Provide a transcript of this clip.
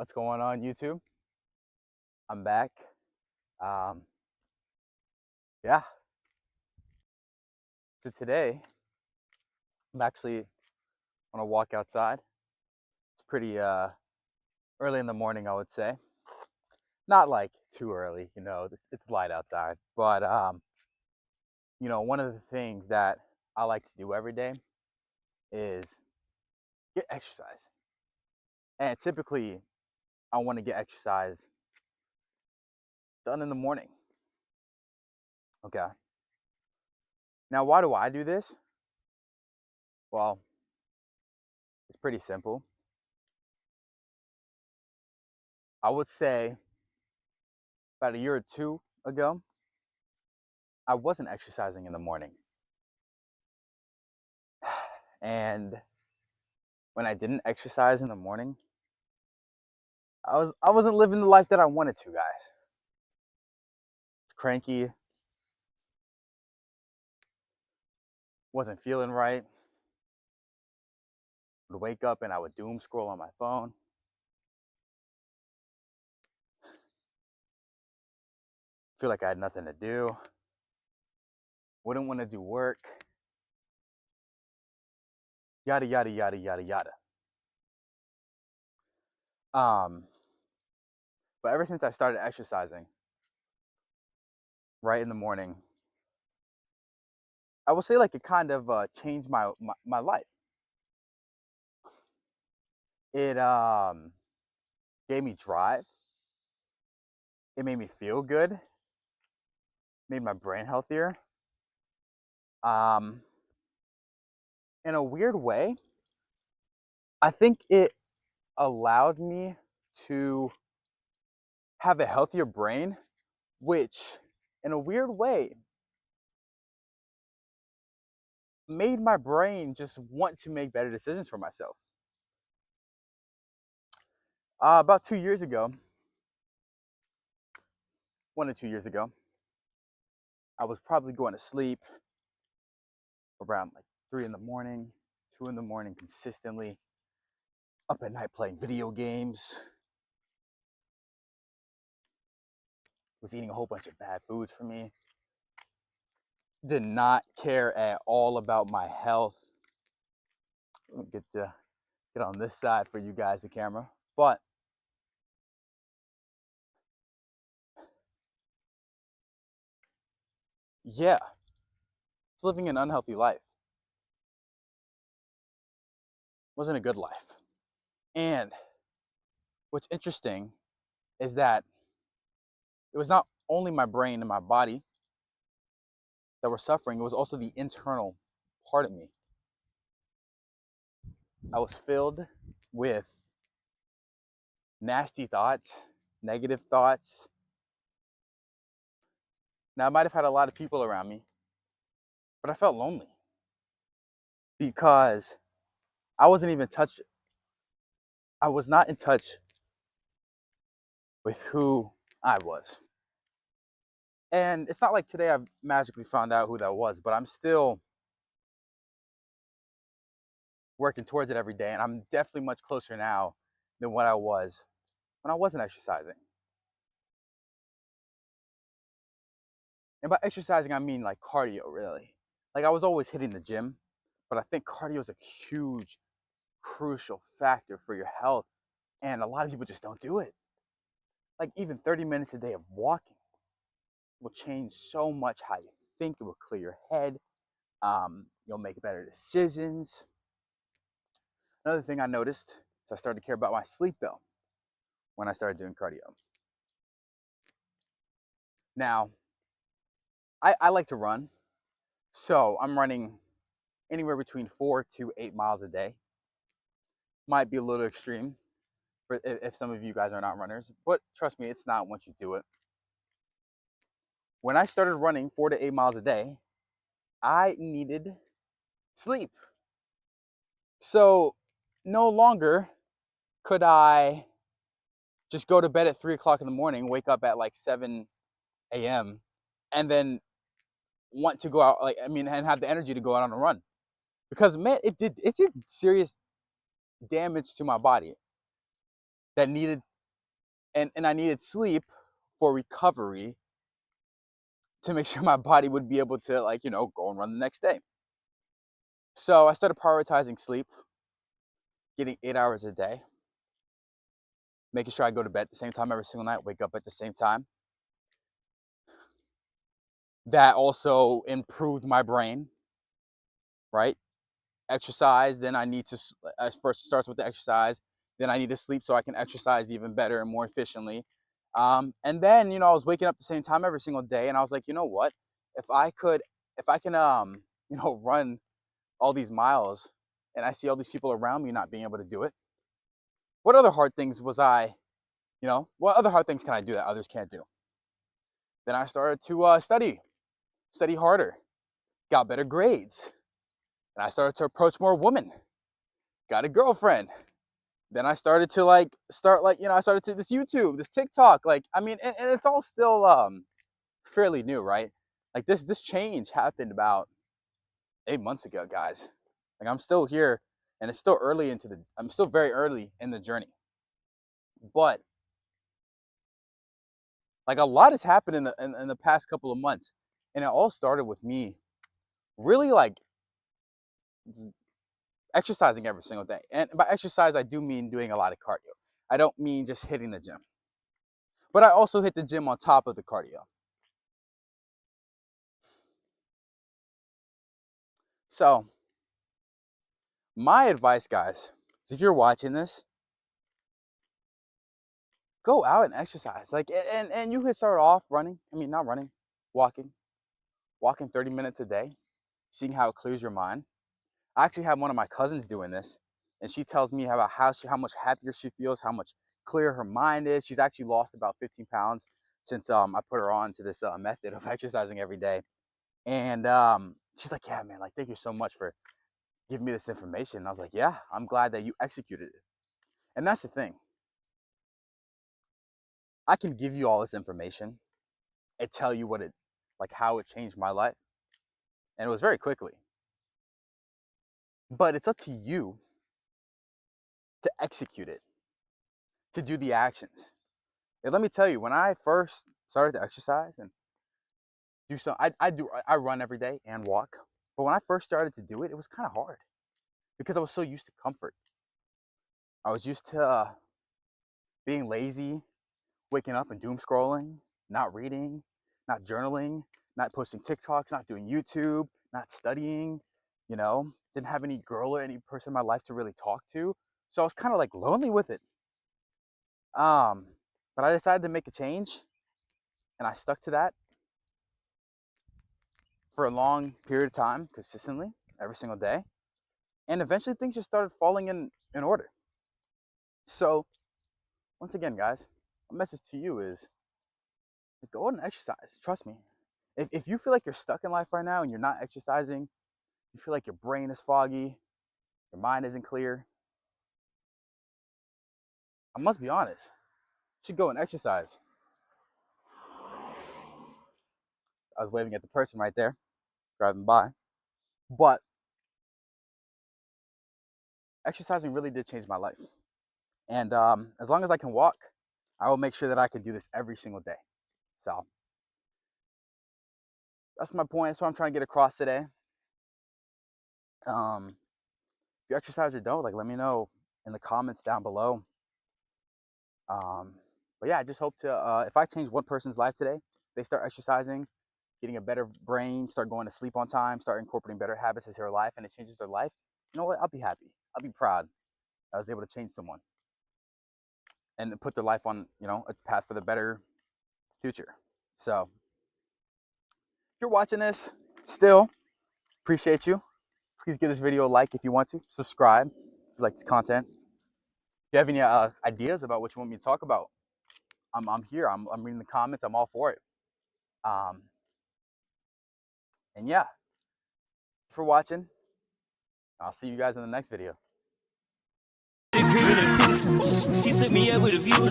What's going on, YouTube? I'm back. Um, yeah. So today, I'm actually on a walk outside. It's pretty early in the morning, I would say. Not like too early, it's light outside. But one of the things that I like to do every day is get exercise. And typically, I want to get exercise done in the morning. Okay. Now, why do I do this? Well, it's pretty simple. I would say about a year or two ago, I wasn't exercising in the morning. And when I didn't exercise in the morning, I wasn't living the life that I wanted to, guys. Cranky, wasn't feeling right. Would wake up and I would doom scroll on my phone. Feel like I had nothing to do. Wouldn't want to do work. Yada yada yada yada yada. Um, but ever since I started exercising right in the morning, I will say like it kind of changed my life. It gave me drive. It made me feel good. Made my brain healthier. Um, in a weird way, I think it allowed me to have a healthier brain, which in a weird way made my brain just want to make better decisions for myself. About 2 years ago, 1 or 2 years ago, I was probably going to sleep around like 3 in the morning, 2 in the morning consistently, up at night playing video games, was eating a whole bunch of bad foods for me, did not care at all about my health. Let me get on this side for you guys, the camera. But yeah, it's living an unhealthy life. Wasn't a good life. And what's interesting is that it was not only my brain and my body that were suffering, it was also the internal part of me. I was filled with nasty thoughts, negative thoughts. Now, I might have had a lot of people around me, but I felt lonely because I wasn't even touched. I was not in touch with who I was. And it's not like today I've magically found out who that was, but I'm still working towards it every day. And I'm definitely much closer now than what I was when I wasn't exercising. And by exercising, I mean like cardio, really. Like I was always hitting the gym, but I think cardio is a huge, crucial factor for your health. And a lot of people just don't do it. Like even 30 minutes a day of walking will change so much how you think. It will clear your head. You'll make better decisions. Another thing I noticed is I started to care about my sleep though when I started doing cardio. Now, I like to run, so I'm running anywhere between 4 to 8 miles a day. Might be a little extreme for if some of you guys are not runners, but trust me, it's not once you do it. When I started running 4 to 8 miles a day, I needed sleep. So no longer could I just go to bed at 3 o'clock in the morning, wake up at like 7 a.m., and then want to go out, and have the energy to go out on a run. Because man, it did serious damage to my body that needed and I needed sleep for recovery to make sure my body would be able to, like, go and run the next day. So I started prioritizing sleep, getting 8 hours a day, making sure I go to bed at the same time every single night, wake up at the same time. That also improved my brain, right? Exercise, then I need to, first starts with the exercise, then I need to sleep so I can exercise even better and more efficiently. And then, I was waking up at the same time every single day, and I was like, you know what? If I can, run all these miles, and I see all these people around me not being able to do it, what other hard things what other hard things can I do that others can't do? Then I started to study harder, got better grades, and I started to approach more women, got a girlfriend. Then I started to I started to this YouTube, this TikTok. Like, I mean, and it's all still fairly new, right? Like this change happened about 8 months ago, guys. Like, I'm still here, and it's still I'm still very early in the journey. But like, a lot has happened in the past couple of months, and it all started with me really, like, exercising every single day. And by exercise, I do mean doing a lot of cardio. I don't mean just hitting the gym, but I also hit the gym on top of the cardio. So my advice, guys, is if you're watching this, go out and exercise. Like, and you could start off running. I mean, not running, walking, 30 minutes a day, seeing how it clears your mind. I actually have one of my cousins doing this, and she tells me about how much happier she feels, how much clearer her mind is. She's actually lost about 15 pounds since I put her on to this method of exercising every day. And she's like, yeah, man, like, thank you so much for giving me this information. And I was like, yeah, I'm glad that you executed it. And that's the thing. I can give you all this information and tell you how it changed my life. And it was very quickly. But it's up to you to execute it, to do the actions. And let me tell you, when I first started to exercise and do so, I run every day and walk. But when I first started to do it, it was kind of hard because I was so used to comfort. I was used to being lazy, waking up and doom scrolling, not reading, not journaling, not posting TikToks, not doing YouTube, not studying, didn't have any girl or any person in my life to really talk to. So I was kind of like lonely with it. But I decided to make a change, and I stuck to that for a long period of time, consistently, every single day. And eventually things just started falling in order. So once again, guys, my message to you is go out and exercise. Trust me. If you feel like you're stuck in life right now and you're not exercising, you feel like your brain is foggy, your mind isn't clear, I must be honest, you should go and exercise. I was waving at the person right there, driving by. But exercising really did change my life. And as long as I can walk, I will make sure that I can do this every single day. So that's my point. That's what I'm trying to get across today. If you exercise or don't, like, let me know in the comments down below. But yeah, I just hope to, if I change one person's life today, they start exercising, getting a better brain, start going to sleep on time, start incorporating better habits into their life, and it changes their life, you know what? I'll be happy. I'll be proud I was able to change someone and put their life on, a path for the better future. So if you're watching this still, appreciate you. Please give this video a like if you want to. Subscribe if you like this content. If you have any ideas about what you want me to talk about, I'm here. I'm reading the comments. I'm all for it. And yeah, thanks for watching. I'll see you guys in the next video. She took me up with a view.